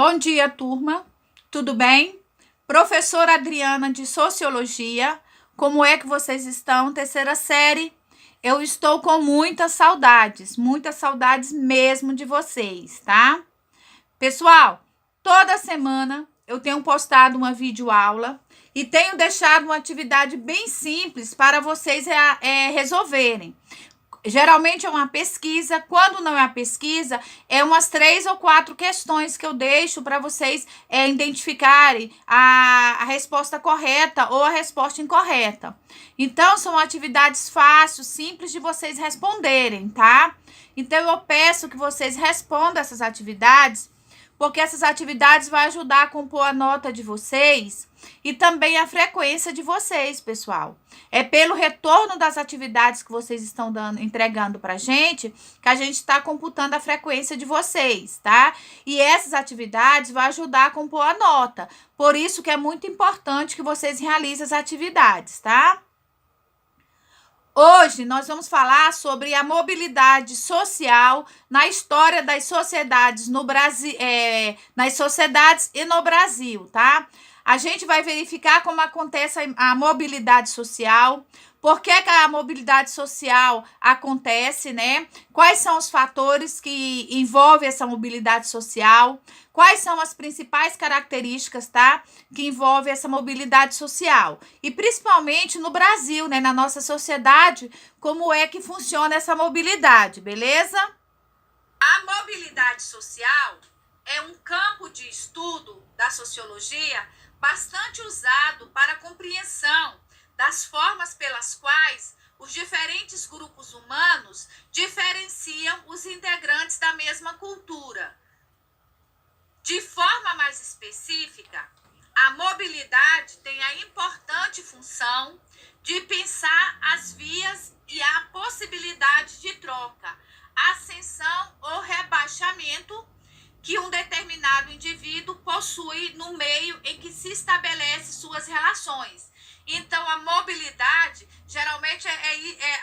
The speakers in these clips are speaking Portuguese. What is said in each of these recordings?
Bom dia, turma. Tudo bem? Professora Adriana de Sociologia. Como é que vocês estão? Terceira série. Eu estou com muitas saudades mesmo de vocês, tá? Pessoal, toda semana eu tenho postado uma videoaula e tenho deixado uma atividade bem simples para vocês resolverem. Geralmente é uma pesquisa, quando não é uma pesquisa, é umas 3 ou 4 questões que eu deixo para vocês identificarem a resposta correta ou a resposta incorreta. Então, são atividades fáceis, simples de vocês responderem, tá? Então, eu peço que vocês respondam essas atividades, porque essas atividades vão ajudar a compor a nota de vocês e também a frequência de vocês, pessoal. É pelo retorno das atividades que vocês estão entregando pra gente, que a gente está computando a frequência de vocês, tá? E essas atividades vão ajudar a compor a nota. Por isso que é muito importante que vocês realizem as atividades, tá? Hoje nós vamos falar sobre a mobilidade social na história das sociedades no Brasil, nas sociedades e no Brasil, tá? A gente vai verificar como acontece a mobilidade social, por que a mobilidade social acontece, né? Quais são os fatores que envolvem essa mobilidade social? Quais são as principais características, tá? Que envolvem essa mobilidade social. E principalmente no Brasil, né? Na nossa sociedade, como é que funciona essa mobilidade, beleza? A mobilidade social é um campo de estudo da sociologia bastante usado para a compreensão das formas pelas quais os diferentes grupos humanos diferenciam os integrantes da mesma cultura. De forma mais específica, a mobilidade tem a importante função de pensar as vias e a possibilidade de troca, ascensão ou rebaixamento que um determinado indivíduo possui no meio em que se estabelece suas relações. Então, a mobilidade geralmente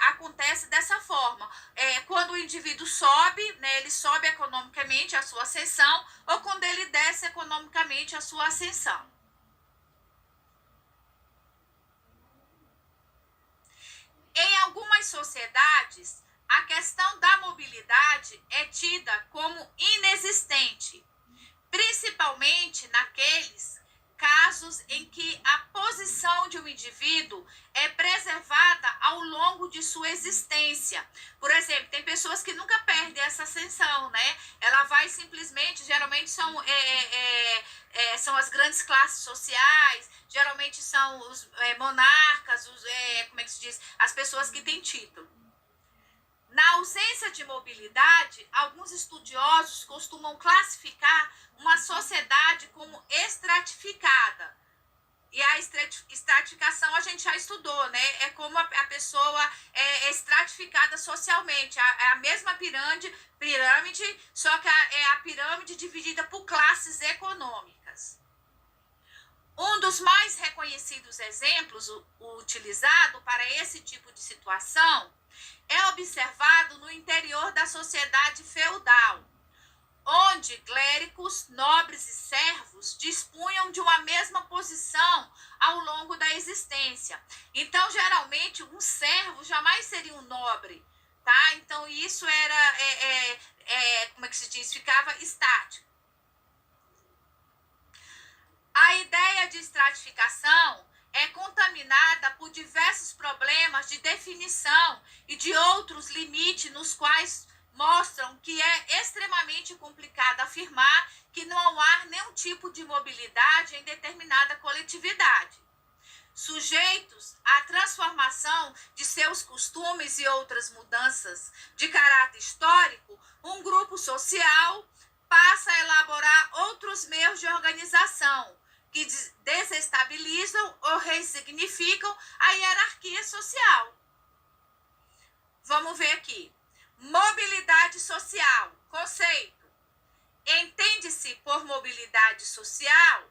acontece dessa forma. Quando o indivíduo sobe, né, ele sobe economicamente a sua ascensão, ou quando ele desce economicamente a sua ascensão. Em algumas sociedades, a questão da mobilidade é tida como inexistente, principalmente naqueles casos em que a posição de um indivíduo é preservada ao longo de sua existência. Por exemplo, tem pessoas que nunca perdem essa ascensão, né? Ela vai simplesmente, geralmente são as grandes classes sociais, geralmente são os monarcas, como é que se diz? As pessoas que têm título. Na ausência de mobilidade, alguns estudiosos costumam classificar uma sociedade como estratificada. E a estratificação a gente já estudou, né? É como a pessoa é estratificada socialmente. É a mesma pirâmide, só que é a pirâmide dividida por classes econômicas. Um dos mais reconhecidos exemplos utilizado para esse tipo de situação é observado no interior da sociedade feudal, onde clérigos, nobres e servos dispunham de uma mesma posição ao longo da existência. Então, geralmente, um servo jamais seria um nobre, tá? Então, isso era, como é que se diz? Ficava estático. A ideia de estratificação é contaminada por diversos problemas de definição e de outros limites nos quais mostram que é extremamente complicado afirmar que não há nenhum tipo de mobilidade em determinada coletividade. Sujeitos à transformação de seus costumes e outras mudanças de caráter histórico, um grupo social passa a elaborar outros meios de organização, que desestabilizam ou ressignificam a hierarquia social. Vamos ver aqui. Mobilidade social. Conceito. Entende-se por mobilidade social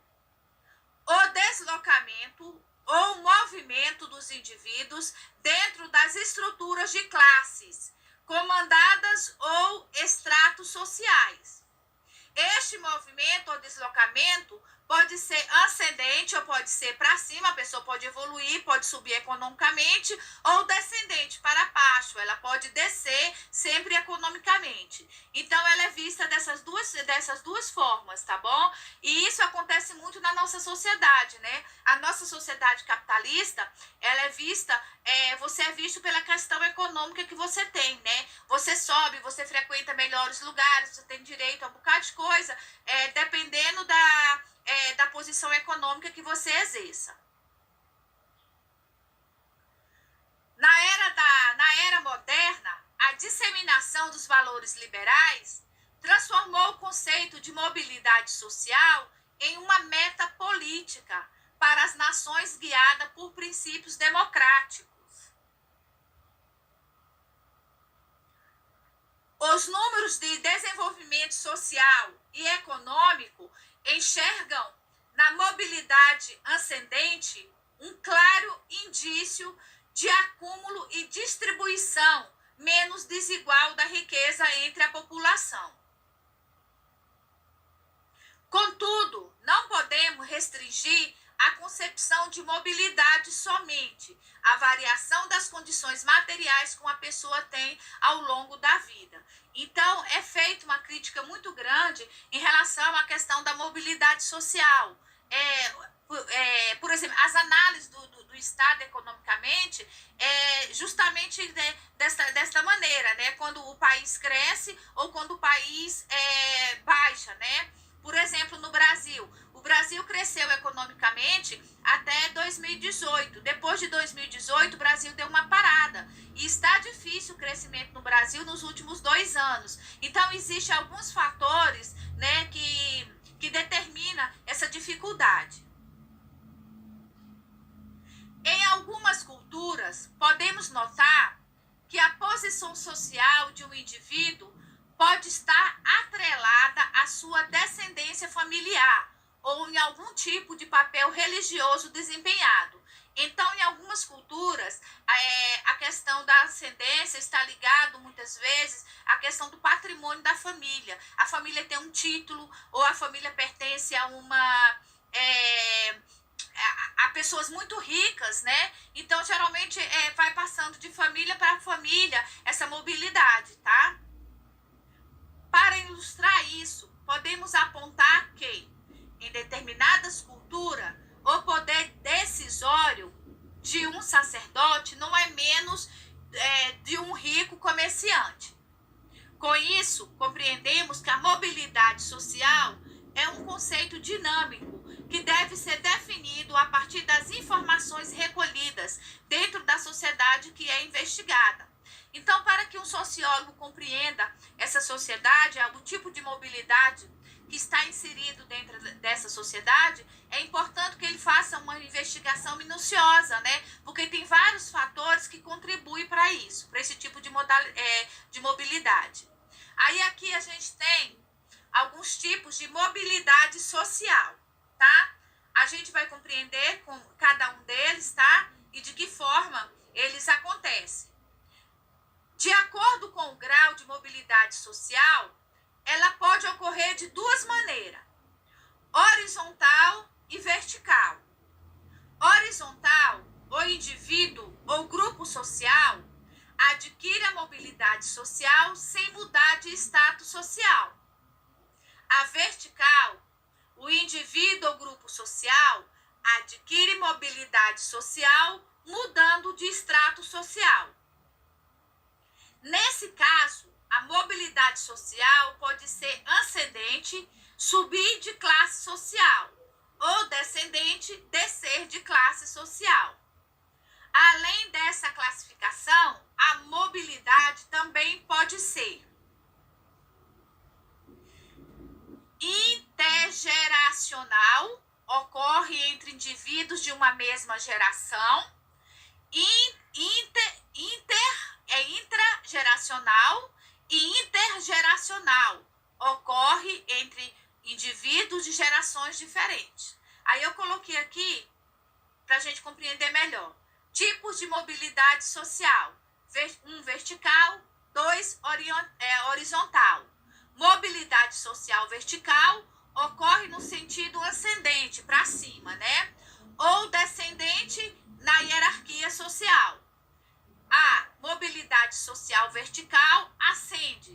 o deslocamento ou movimento dos indivíduos dentro das estruturas de classes, comandadas ou estratos sociais. Este movimento ou deslocamento pode ser ascendente ou pode ser para cima, a pessoa pode evoluir, pode subir economicamente, ou descendente para baixo, ela pode descer sempre economicamente. Então, ela é vista dessas duas formas, tá bom? E isso acontece muito na nossa sociedade, né? A nossa sociedade capitalista, ela é vista, você é visto pela questão econômica que você tem, né? Você sobe, você frequenta melhores lugares, você tem direito a um bocado de coisa, dependendo da posição econômica que você exerça. Na era moderna, a disseminação dos valores liberais transformou o conceito de mobilidade social em uma meta política para as nações guiada por princípios democráticos. Os números de desenvolvimento social e econômico enxergam na mobilidade ascendente um claro indício de acúmulo e distribuição menos desigual da riqueza entre a população. Contudo, não podemos restringir a concepção de mobilidade somente à variação das condições materiais que uma pessoa tem ao longo da vida. Então, é feita uma crítica muito grande em relação à questão da mobilidade social. Por exemplo, as análises do Estado economicamente justamente desta maneira, né? Quando o país cresce ou quando o país baixa, né? Por exemplo, no Brasil, o Brasil cresceu economicamente até 2018. Depois de 2018, o Brasil deu uma parada. E está difícil o crescimento no Brasil nos últimos 2 anos. Então, existem alguns fatores, né, que determinam essa dificuldade. Em algumas culturas, podemos notar que a posição social de um indivíduo pode estar atrelada à sua descendência familiar ou em algum tipo de papel religioso desempenhado. Então, em algumas culturas, a questão da ascendência está ligado muitas vezes à questão do patrimônio da família. A família tem um título ou a família pertence a a pessoas muito ricas, né? Então, geralmente, vai passando de família para família essa mobilidade, tá? Para ilustrar isso, podemos apontar que, em determinadas culturas, o poder decisório de um sacerdote não é menos de um rico comerciante. Com isso, compreendemos que a mobilidade social é um conceito dinâmico que deve ser definido a partir das informações recolhidas dentro da sociedade que é investigada. Então, para que um sociólogo compreenda essa sociedade, o tipo de mobilidade que está inserido dentro dessa sociedade, é importante que ele faça uma investigação minuciosa, né? Porque tem vários fatores que contribuem para isso, para esse tipo de mobilidade. Aí aqui a gente tem alguns tipos de mobilidade social, tá? A gente vai compreender com cada um deles, tá? E de que forma eles acontecem. De acordo com o grau de mobilidade social, ela pode ocorrer de 2 maneiras: horizontal e vertical. Horizontal, o indivíduo ou grupo social adquire a mobilidade social sem mudar de status social. A vertical, o indivíduo ou grupo social adquire mobilidade social mudando de extrato social. Nesse caso, a mobilidade social pode ser ascendente, subir de classe social, ou descendente, descer de classe social. Além dessa classificação, a mobilidade também pode ser intergeracional, ocorre entre indivíduos de uma mesma geração, intrageracional e intergeracional, ocorre entre indivíduos de gerações diferentes. Aí eu coloquei aqui para a gente compreender melhor. Tipos de mobilidade social: 1 vertical, 2 horizontal. Mobilidade social vertical ocorre no sentido ascendente, para cima, né? Ou descendente na hierarquia social. A mobilidade social vertical ascende.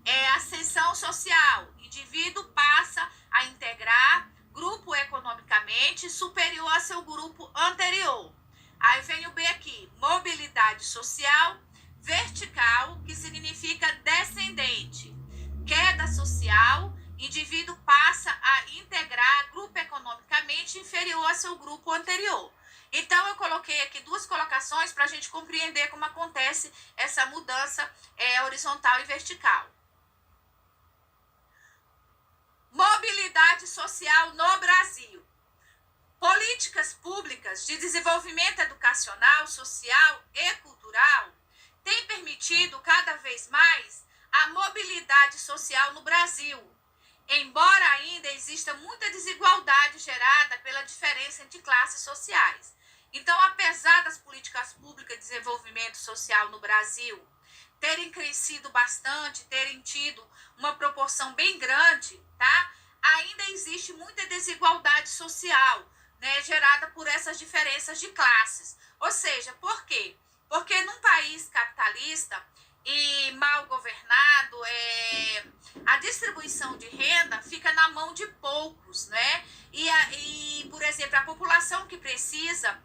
É ascensão social. O indivíduo passa a integrar grupo economicamente superior a seu grupo anterior. Aí vem o B aqui, mobilidade social vertical, que significa descendente. Queda social, indivíduo passa a integrar grupo economicamente inferior a seu grupo anterior. Então, eu coloquei aqui duas colocações para a gente compreender como acontece essa mudança horizontal e vertical. Mobilidade social no Brasil. Políticas públicas de desenvolvimento educacional, social e cultural têm permitido cada vez mais a mobilidade social no Brasil, embora ainda exista muita desigualdade gerada pela diferença entre classes sociais. Então, apesar das políticas públicas de desenvolvimento social no Brasil terem crescido bastante, terem tido uma proporção bem grande, tá? Ainda existe muita desigualdade social, né, gerada por essas diferenças de classes. Ou seja, por quê? Porque num país capitalista e mal governado, a distribuição de renda fica na mão de poucos, né? E por exemplo, a população que precisa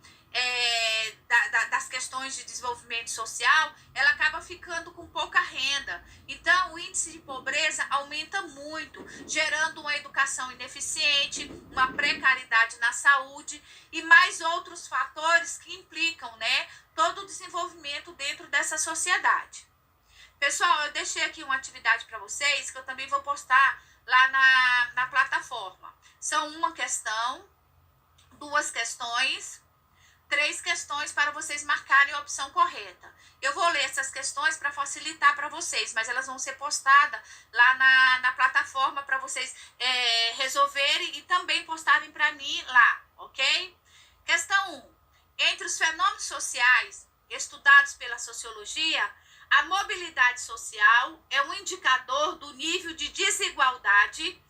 das questões de desenvolvimento social, ela acaba ficando com pouca renda. Então, o índice de pobreza aumenta muito, gerando uma educação ineficiente, uma precariedade na saúde e mais outros fatores que implicam, né, todo o desenvolvimento dentro dessa sociedade. Pessoal, eu deixei aqui uma atividade para vocês que eu também vou postar lá na plataforma. São uma questão, duas questões, 3 questões para vocês marcarem a opção correta. Eu vou ler essas questões para facilitar para vocês, mas elas vão ser postadas lá na plataforma para vocês resolverem e também postarem para mim lá, ok? Questão 1. Entre os fenômenos sociais estudados pela sociologia, a mobilidade social é um indicador do nível de desigualdade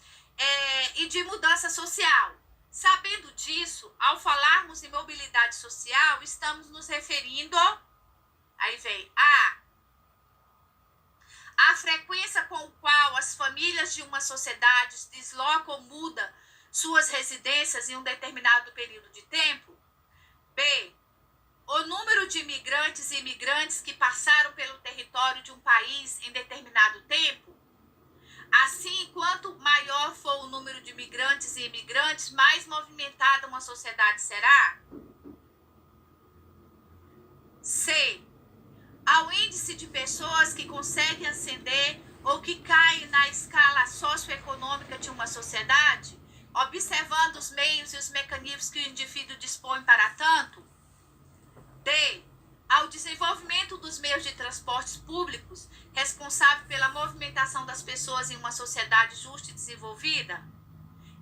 e de mudança social. Sabendo disso, ao falarmos em mobilidade social, estamos nos referindo, aí vem a frequência com a qual as famílias de uma sociedade deslocam ou mudam suas residências em um determinado período de tempo. B, o número de imigrantes e imigrantes que passaram pelo território de um país em determinado tempo. Assim, quanto maior for o número de migrantes e imigrantes, mais movimentada uma sociedade será. C. Ao índice de pessoas que conseguem ascender ou que caem na escala socioeconômica de uma sociedade, observando os meios e os mecanismos que o indivíduo dispõe para tanto. D. Ao desenvolvimento dos meios de transportes públicos, responsável pela movimentação das pessoas em uma sociedade justa e desenvolvida.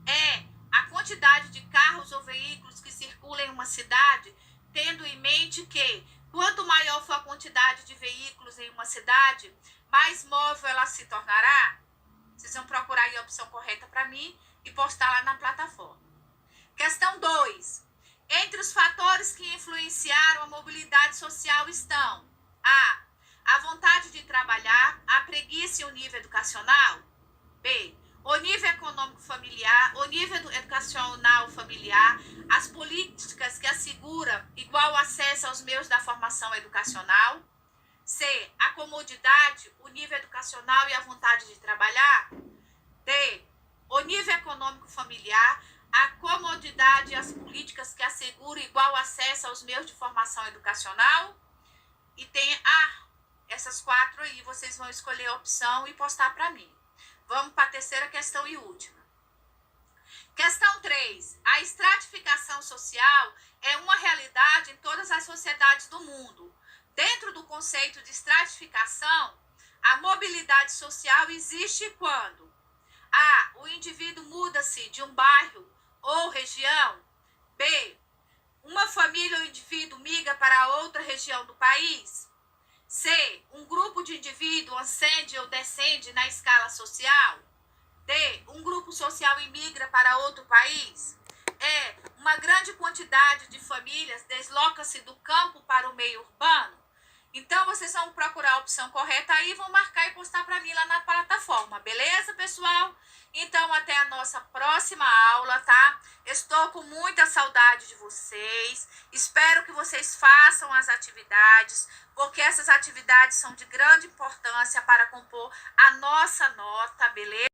E. A quantidade de carros ou veículos que circulam em uma cidade, tendo em mente que, quanto maior for a quantidade de veículos em uma cidade, mais móvel ela se tornará. Vocês vão procurar aí a opção correta para mim e postar lá na plataforma. Questão 2. Entre os fatores que influenciaram a mobilidade social estão a vontade de trabalhar, a preguiça e o nível educacional. B, o nível econômico familiar, o nível educacional familiar, as políticas que asseguram igual acesso aos meios da formação educacional. C, a comodidade, o nível educacional e a vontade de trabalhar. D, o nível econômico familiar, a comodidade e as políticas que asseguram igual acesso aos meios de formação educacional. E tem essas 4 aí, vocês vão escolher a opção e postar para mim. Vamos para a terceira questão e última. Questão 3. A estratificação social é uma realidade em todas as sociedades do mundo. Dentro do conceito de estratificação, a mobilidade social existe quando A. O indivíduo muda-se de um bairro ou região. B. Uma família ou indivíduo migra para outra região do país. C. Um grupo de indivíduos ascende ou descende na escala social. D, um grupo social imigra para outro país. E, uma grande quantidade de famílias desloca-se do campo para o meio urbano. Então, vocês vão procurar a opção correta aí e vão marcar e postar para mim lá na plataforma, beleza, pessoal? Então, até a nossa próxima aula, tá? Estou com muita saudade de vocês. Espero que vocês façam as atividades, porque essas atividades são de grande importância para compor a nossa nota, beleza?